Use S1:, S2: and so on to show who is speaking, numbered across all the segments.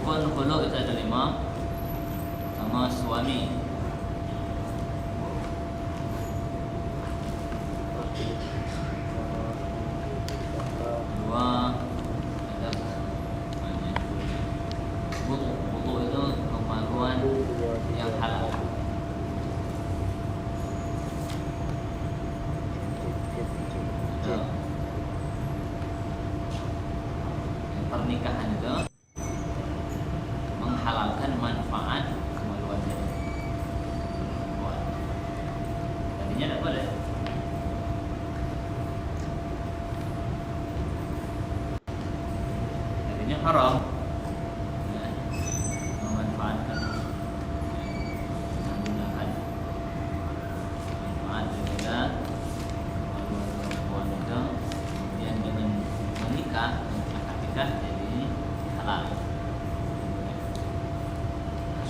S1: Rukun khulu itu ada 5. Sama suami. Dua ada wudu. Wudu itu kemaluan yang halal. Pernikahan itu menghalalkan manfaat kemaluan itu. Tadinya tidak boleh. Tadinya haram. Memanfaatkan, menggunakan manfaat daripada kemaluan perempuan itu, kemudian dengan menikah, jadi halal.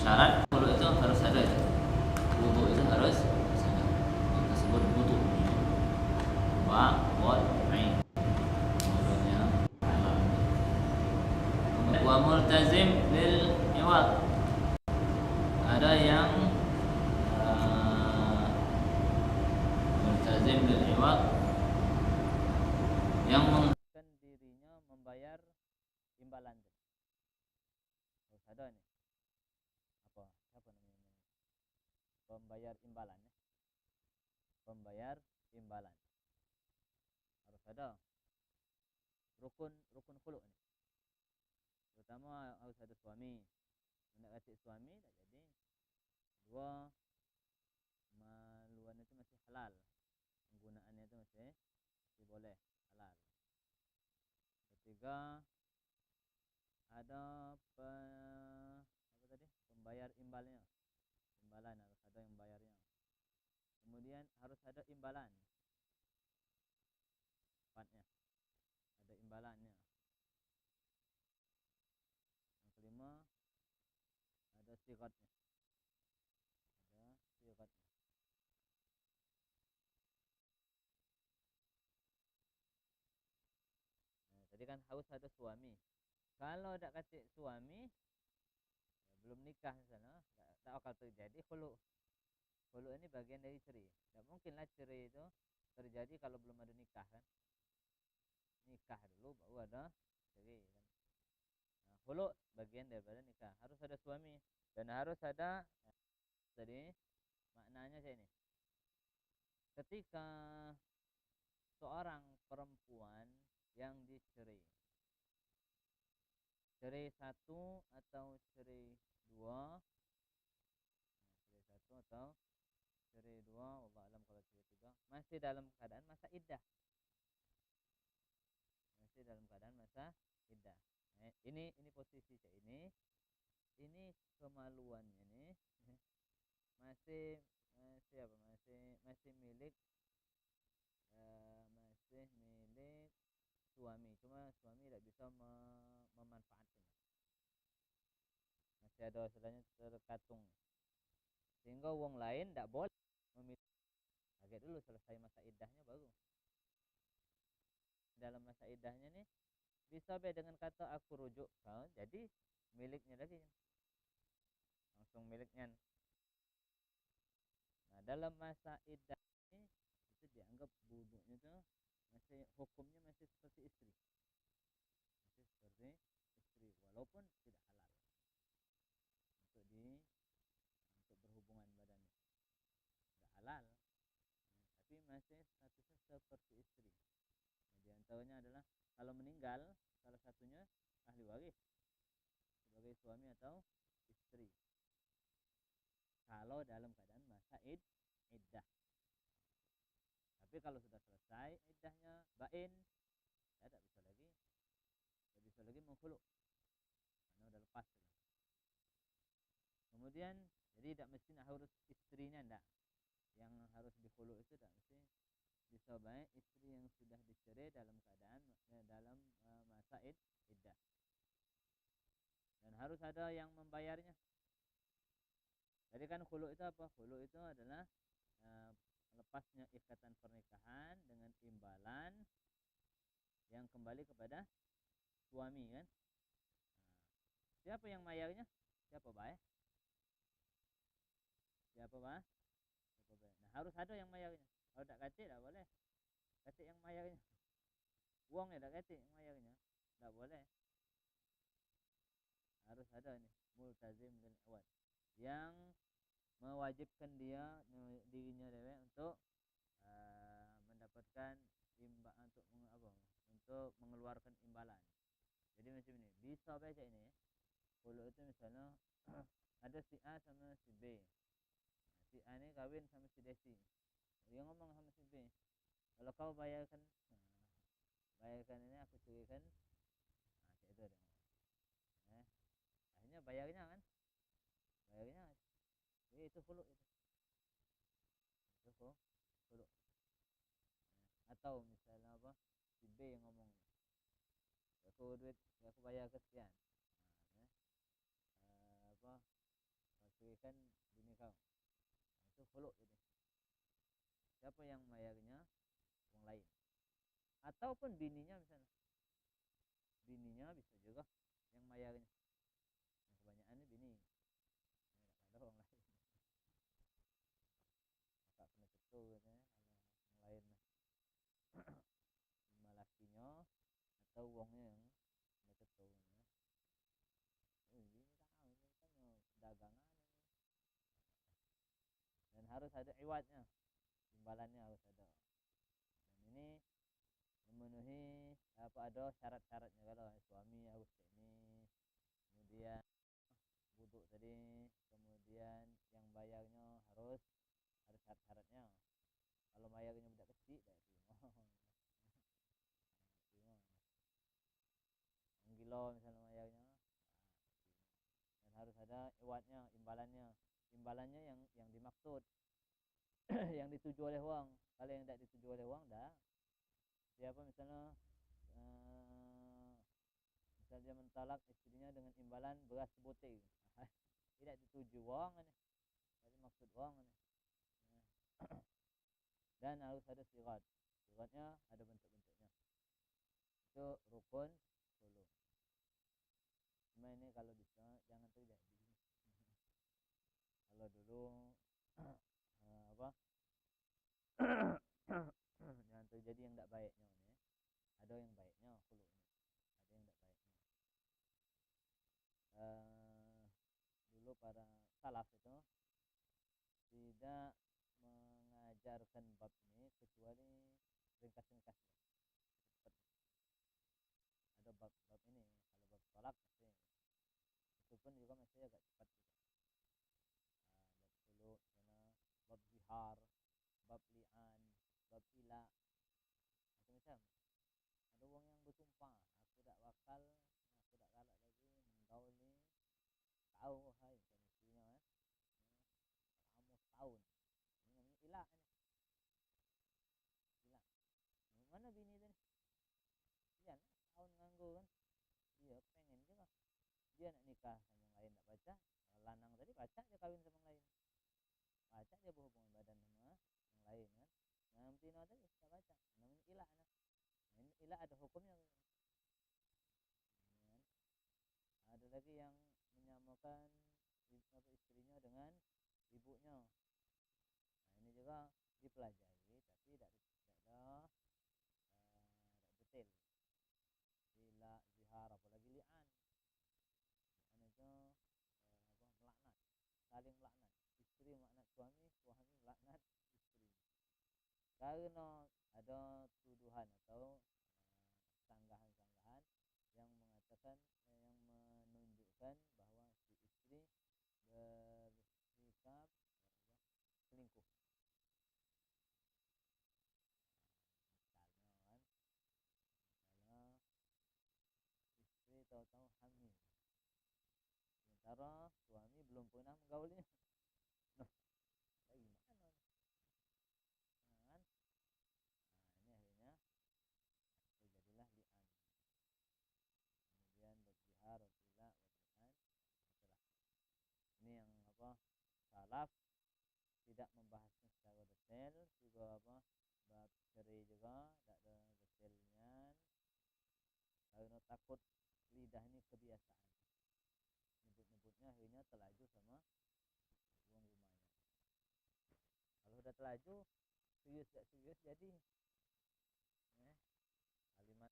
S1: Syarat wudu itu harus ada. Wudu itu harus ada. Yang tersebut wudu. Wal ain. Wudunya halal. Wa multazim lil iwad. Ada yang multazim lil iwad yang dirinya membayar imbalan. Harus ada nih. Apa namanya? Pembayar imbalan ya. Pembayar imbalan. Harus ada. Rukun khulu nih. Pertama harus ada suami. Nak kata suami tak jadi. Dua, maluan itu masih halal. Penggunaannya itu masih boleh halal. Ketiga, ada pembayar imbalnya. Imbalan harus ada yang bayarnya. Kemudian harus ada imbalan. Empatnya ada imbalannya. Yang kelima, ada sigatnya. Tadi kan harus ada suami. Kalau tak kata suami, belum nikah sana, tak akan terjadi khulu. Khulu ini bagian dari cerai. Tak mungkinlah cerai itu terjadi kalau belum ada nikah kan. Nikah dulu baru ada cerai kan. Khulu bagian daripada nikah. Harus ada suami dan harus ada tadi maknanya saya ini. Ketika seorang perempuan yang dicerai, cerai satu atau cerai dua, wallah alam, kalau cerai tiga, masih dalam keadaan masa iddah. Ini posisi saya ini kemaluannya nih masih milik suami. Cuma suami tidak bisa memanfaatkan. Masih ada istilahnya terkatung. Sehingga wong lain tidak boleh memilih. Agak dulu selesai masa iddahnya baru. Dalam masa iddahnya nih bisa dengan kata aku rujuk kau, jadi miliknya lagi. Langsung miliknya. Nah, dalam masa iddah ini itu dianggap buduknya itu masih hukumnya masih seperti istri. Walaupun tidak halal untuk berhubungan badan. Tidak halal. Tapi masih statusnya seperti istri. Di antaranya adalah kalau meninggal salah satunya ahli waris sebagai suami atau istri. Kalau dalam keadaan masa iddah. Tapi kalau sudah selesai iddahnya bain, ya tak bisa lagi mengkhulu. Karena sudah lepas. Kemudian jadi tidak mesti harus istrinya, enggak. Yang harus dikhulu itu tak mesti, bisa baik istri yang sudah dicerai dalam keadaan dalam masa iddah. Dan harus ada yang membayarnya. Jadi kan khulu itu apa? Khulu itu adalah lepasnya ikatan pernikahan dengan imbalan yang kembali kepada suami kan. Siapa yang mayarnya? Siapa baik? Siapa bah? Siapa baik? Nah harus ada yang mayarnya. Kalau tak kacik tak boleh. Kacik yang mayarnya. Uangnya tak kacik yang mayarnya. Tak boleh. Harus ada ni multazim bil iwad yang mewajibkan dia dirinya dewek untuk mendapatkan untuk apa? Untuk mengeluarkan imbalan. Jadi macam ni, bisa baca ini. Kalau itu misalnya ada si A sama si B. Si A ni kahwin sama si Desi. Dia ngomong sama si B, kalau kau bayarkan ini aku curikan. Macam itu dia ngomong. Akhirnya bayarnya kan. Bayarnya itu khuluk itu. Itu khuluk. Atau misalnya apa? Si B yang ngomong, aku bayar ke sekian. Apa? Kau curikan bini kau. Itu khuluk jadi. Siapa yang bayarnya? Orang lain. Ataupun bininya misalnya. Bininya bisa juga yang bayarnya. Yang kebanyakan ni bini. Tak ada orang lain. Kakak kena cetul katanya. Yang lain lah. Lima lakinya atau uangnya yang kena cetul. Ini tahu. Ini kan dagangan ini. Dan harus ada iwadnya. Imbalannya harus ada. Dan ini memenuhi ada syarat-syaratnya. Kalau suami harus ini, kemudian buduk tadi, kemudian yang bayarnya harus syarat-syaratnya. Kalau bayarnya budak kecil tak terima. Terima. Gila misalnya bayarnya. Dan harus ada iwadnya, imbalannya. Imbalannya yang dimaksud. Yang dituju oleh orang. Kalau yang tak dituju oleh orang dah. Siapa misalnya misalnya dia mentalak istrinya dengan imbalan beras sebutir. Tidak dituju orang ni. Jadi maksud orang ni. Dan harus ada sirat. Siratnya ada bentuk-bentuknya. Itu rukun 10. Cuma ini kalau bisa jangan terjadi. Kalau dulu apa? Jangan terjadi yang tak baiknya ni. Ada yang baiknya khulu ni. Ada yang tak baiknya. Dulu para salaf itu tidak mengajarkan bab ini kecuali ringkas-ringkas. Ada bab ini. Kalau bab talak masih, itu pun juga masih agak cepat juga. Bab khulu, bab zihar, bab li'an, bab ila, macam-macam. Ada orang yang bersumpah, aku tak bakal, aku tak galak lagi menggauli kau, hai macam istrinya kan. Kamu setahun. Ini namanya ila ni. Ila. Mana bini tadi? Dia lah setahun nganggur kan. Dia pengen juga. Dia nak nikah sama yang lain tak baca. Lanang tadi baca dia kahwin sama yang lain. Baca dia berhubungan badan sama yang lain kan. Yang betina tadi tak baca. Namanya ila nah. Ila ada hukumnya. Ada lagi yang menyamakan istrinya dengan ibunya. Nah, ini juga dipelajari tapi tak ada detail. Ila, zihar, apalagi li'an. Li'an itu melaknat, saling melaknat. Istri melaknat suami, suami melaknat istri. Karena ada tuduhan atau sanggahan-sanggahan yang mengatakan yang menunjukkan bahawa si istri bersikap selingkuh. Misalnya kan, istri tahu-tahu hamil, sementara suami belum pernah menggaulinya. Noh, bagaimana? Kan? Nah, ini akhirnya terjadilah li'an. Kemudian berzihar, berzila, berzihar. Itulah. Ini yang salaf tidak membahasnya secara detail. Juga bab cerai juga tak ada detailnya. Karena takut lidah ini kebiasaan. istrinya terlaju sama tuan rumahnya. Kalau udah terlaju, serius gak serius jadi kalimat kalimat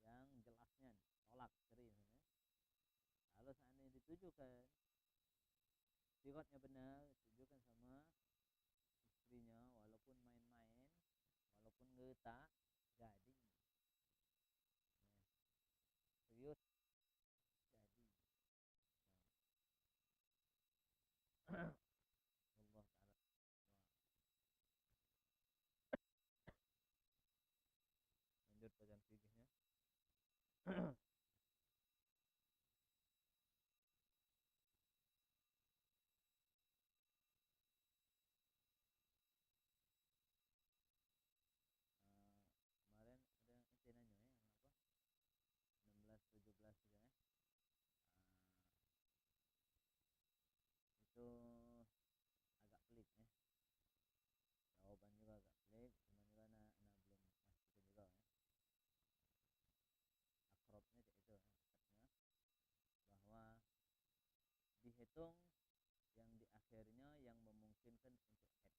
S1: yang jelasnya tolak cerai. Kalau seandainya ditujukan siratnya benar, ditujukan sama istrinya, walaupun main-main, walaupun ngetak, jadi serius jadi. Allah Ta'ala. Lanjut bacaan fikihnya. Kemarin ada yang ente nanya yang apa? 16 17 juga itu agak pelik jawaban juga agak pelik, cuman juga belum pastikan juga akrabnya itu katanya bahwa dihitung yang di akhirnya yang memungkinkan untuk head,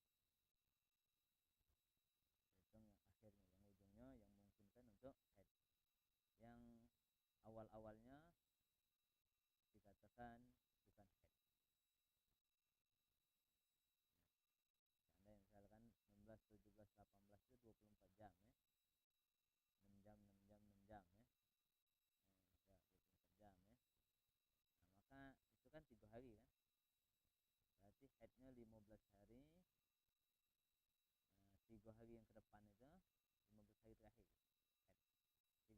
S1: hitung yang akhirnya, yang ujungnya yang memungkinkan untuk head, yang awal-awalnya dikatakan bukan head. Seandainya misalkan 16, 17, 18 itu 24 jam 6 jam 6 jam 6 jam 24 jam Nah, maka itu kan 3 hari kan. Berarti headnya 15 hari. 3 hari yang ke depan itu 15 hari terakhir head.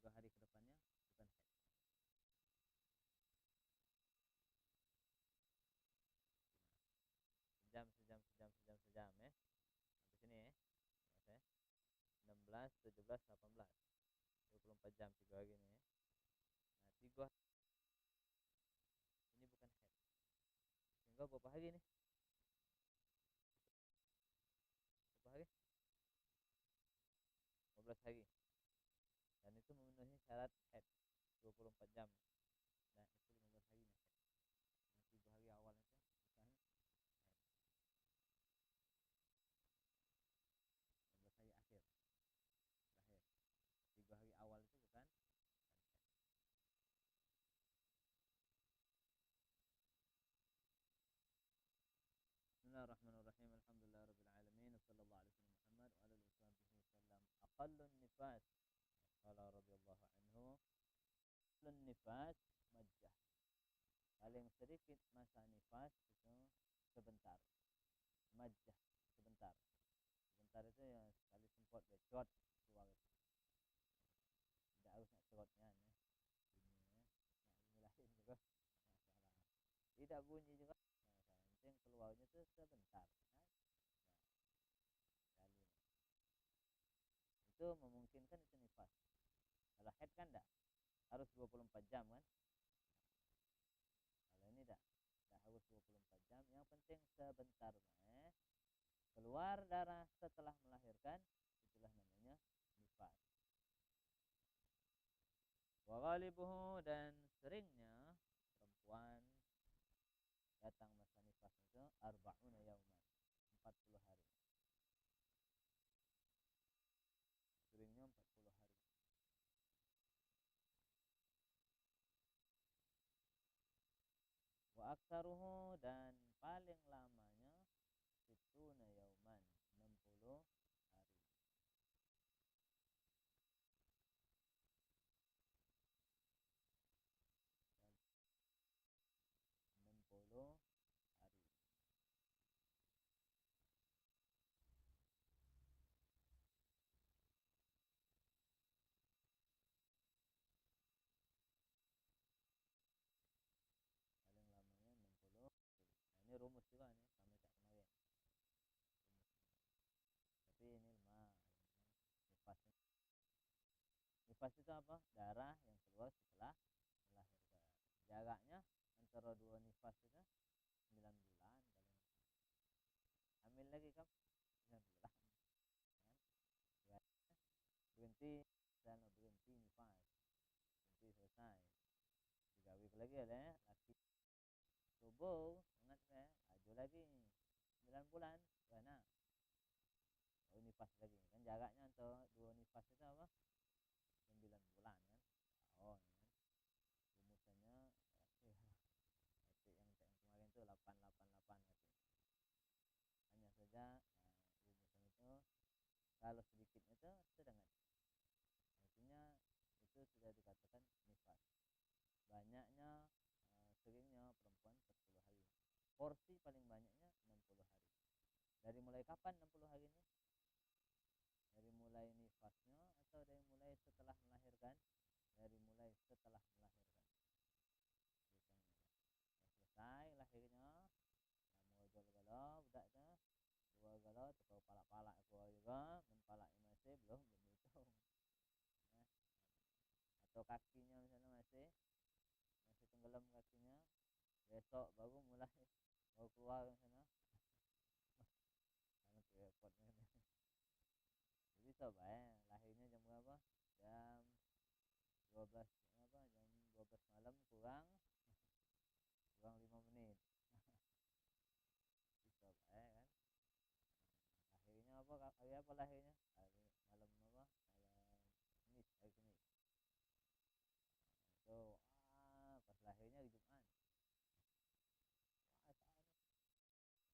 S1: 3 hari ke depannya bukan head. Sejam sampai sini Mas 16, 17, 18 24 jam 3 hari ini Nah 3 ini bukan head. Sehingga berapa hari nih? Berapa hari? 15 hari. Dan itu memenuhi syarat head 24 jam. Nah itu 15 hari nih head. Yang 3 hari awal itu bukan head. 15 hari akhir terakhir. 3 hari awal itu bukan head. Bismillahirrahmanirrahim. Alhamdulillahirabbil Wassallallahu alaihi wasallam Muhammad wa ala alihi wasallam. Aqallun nifas. Qala radhiyallahu anhu, aqallun nifas majjah. Paling sedikit masa nifas itu sebentar. Majjah sebentar. Sebentar itu ya sekali semprot becot keluar. Tidak harus nak cerotnya bunyi nak lain juga masalah. Tidak bunyi juga masalah. Penting keluarnya itu sebentar. Nah, kali itu memungkinkan itu nifas. Kalau head kan enggak harus 24 jam kan. Kalau ini enggak harus 24 jam. Yang penting sebentar keluar darah setelah melahirkan, itulah namanya nifas. Wa ghalibuhu, dan seringnya perempuan datang masa nifas itu arba'una yauman, 40 hari. Seringnya 40 hari. Wa aktsaruhu, dan paling lamanya situna yauman, 60 hari. 60 hari. Paling lamanya 60 hari. Nah, ini rumus juga nih, kami tak kemarin. Rumus. Tapi ini lemah. Nifas. Nifas itu apa? Darah yang keluar setelah melahirkan. Jaraknya antara dua nifas itu 9 bulan. Hamil lagi kan 9 bulan. Berhenti dan berhenti nifas. Berhenti selesai. 3 week lagi ada laki subuh ingat saya aju lagi 9 bulan beranak baru nifas lagi kan jaraknya antara dua nifas itu apa 9 bulan kan tahun kan rumusannya yang kemarin itu 888 katanya. Hanya saja rumusan itu kalau sedikitnya itu sedang artinya itu sudah dikatakan nifas banyaknya seringnya perempuan 40 hari porsi paling banyaknya 60 hari dari mulai kapan 60 hari ini dari mulai nifasnya atau dari mulai setelah melahirkan dari mulai setelah melahirkan bukannya selesai lahirnya mau jual galau budak tu dua galau tukar palak-palak keluar juga men palak masih belum dihitung ya. Atau kakinya misalnya masih tenggelam kakinya besok baru mulai baru keluar misalnya kalau tu repotnya jadi coba lahirnya jam berapa jam 12 jam 12 malam kurang 5 menit bisa kan lahirnya apa hari apa lahirnya hari malam apa malam Kamis itu pas lahirnya hari Jumat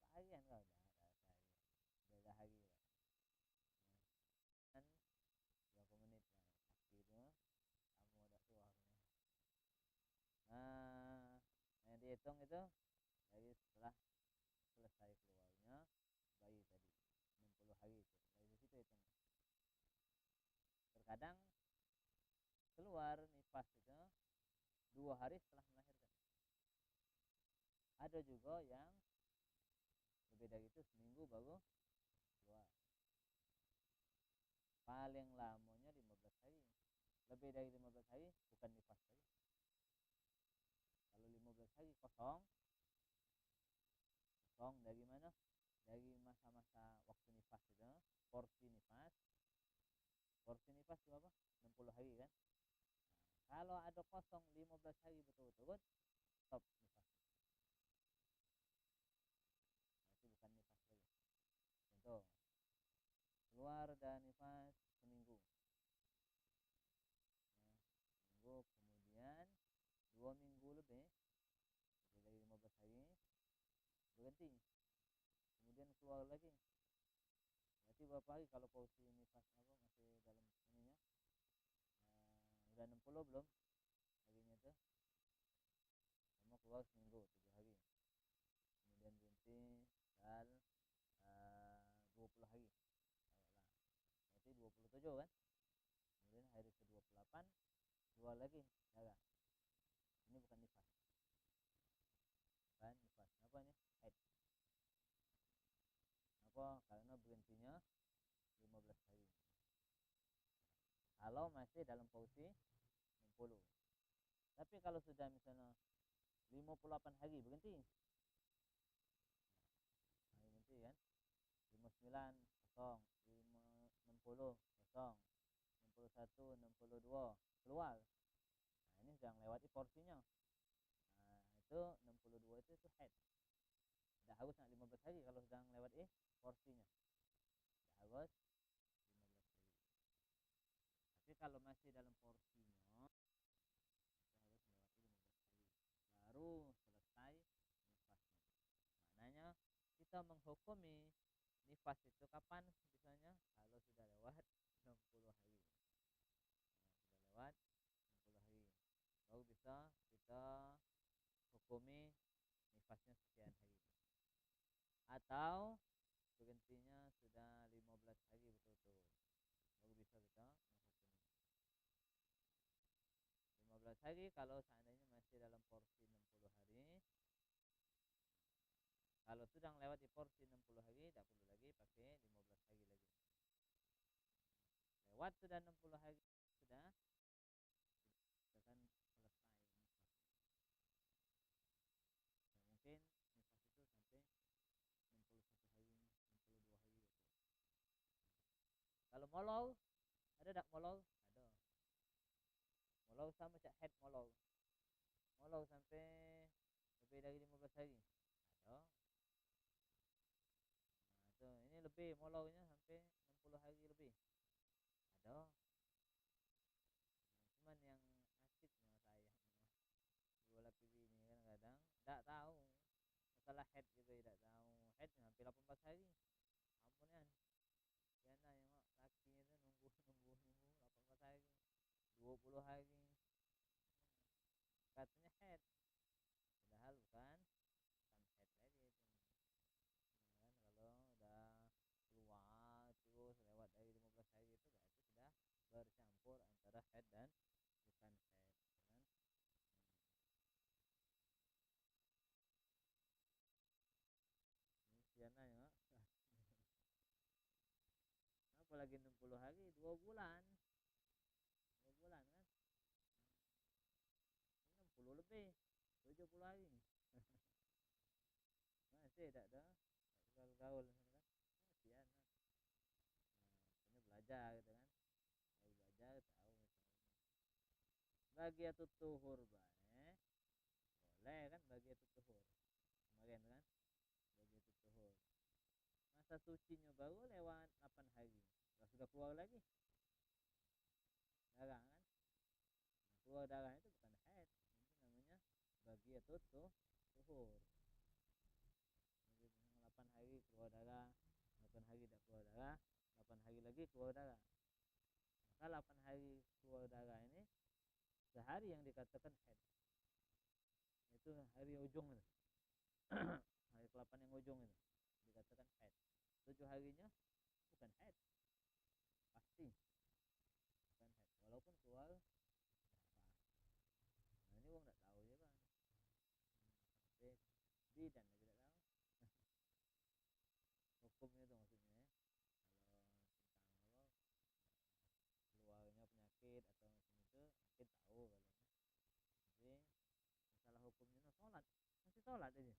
S1: seharian kau dah seharian beda hari kan 20 menit lah akhirnya kamu ada suaranya yang dihitung itu dari setelah selesai keluarnya bayi tadi 60 hari itu dari situ hitung terkadang keluar nifas itu 2 hari setelah melahirkan ada juga yang lebih dari itu seminggu baru keluar paling lamanya 15 hari lebih dari 15 hari bukan nifas lagi kalau 15 hari kosong dari mana dari masa-masa waktu nifas itu porsi nifas itu apa 60 hari kan kalau ada kosong 15 hari betul-betul stop nifas itu bukan nifas lagi contoh keluar dan nifas seminggu kemudian 2 minggu lebih dari 15 hari berhenti kemudian keluar lagi berarti berapa hari kalau porsi nifas apa masih dalam ininya udah 60 belum harinya tuh mau keluar seminggu 7 hari kemudian berhenti dan 20 hari berarti 27 kan kemudian hari ke 28 keluar lagi darah ini bukan nifas apa ini haid apa karena berhentinya 15 hari kalau masih dalam porsi 60 tapi kalau sudah misalnya 58 hari berhenti berhenti kan 59 kosong 60 kosong 61 62 keluar ini sedang lewati porsinya itu 62 itu head tidak harus nak 15 hari kalau sedang lewati porsinya tidak harus 15 hari tapi kalau masih dalam porsinya kita harus melewati 15 hari baru selesai nifasnya maknanya kita menghukumi nifas itu kapan bisanya kalau sudah lewat 60 hari sudah lewat 60 hari baru bisa kita hukumi nifasnya sekian hari atau berhentinya sudah 15 hari betul-betul baru bisa kita menghukumi 15 hari kalau seandainya masih dalam porsi 60 hari kalau sudah lewat di porsi 60 hari tidak perlu lagi pakai 15 hari lagi lewat sudah 60 hari sudah akan selesai nifas mungkin nifas itu sampai 61 hari 62 hari gitu. Kalau molol ada tak molol ada molol sama macam head molol sampai lebih dari 15 hari. Ada. Nah, tu ini lebih molornya sampai 60 hari lebih. Ada. Nah, cuman yang asiknya saya dua laki bini kadang-kadang tak tahu masalah head juga tidak tahu. Head sampai 18 hari. Ampun kan. Biasa yang laki itu nunggu 18 hari. 20 hari. Katanya head. Padahal bukan head lagi itu. Kan kalau udah keluar terus lewat dari 15 hari itu berarti sudah bercampur antara head dan bukan head kan. Ini siana ya. Apalagi 60 hari 2 bulan. 2 bulan kan. 60 lebih 70 hari. Masih tak ada gaul-gaul kan. Siana. Nah, ini belajar gitu kan. Baru belajar tahu misalnya. Bagi atau tuhur bae. Boleh kan bagi atau tuhur. Kemarin kan bagi atau tuhur. Masa sucinya baru lewat 8 hari. Sudah keluar lagi darah kan. Keluar darah itu bukan haid. Itu namanya bagi atau tuhur. 8 hari keluar darah, 8 hari tidak keluar darah, 8 hari lagi keluar darah. Maka 8 hari keluar darah ini sehari yang dikatakan haid. Itu hari ujung itu. Hari ke-8 yang ujung itu dikatakan haid. 7 harinya bukan haid. Pasti bukan haid. Walaupun keluar darah. Nah ini orang tak tahu je kan. Bidan lagi tak tahu. Hukumnya itu maksudnya ya. Kalau tentang apa keluarnya penyakit atau macam itu mungkin tahu kalau. Tapi masalah hukumnya no, sholat masih sholat aja.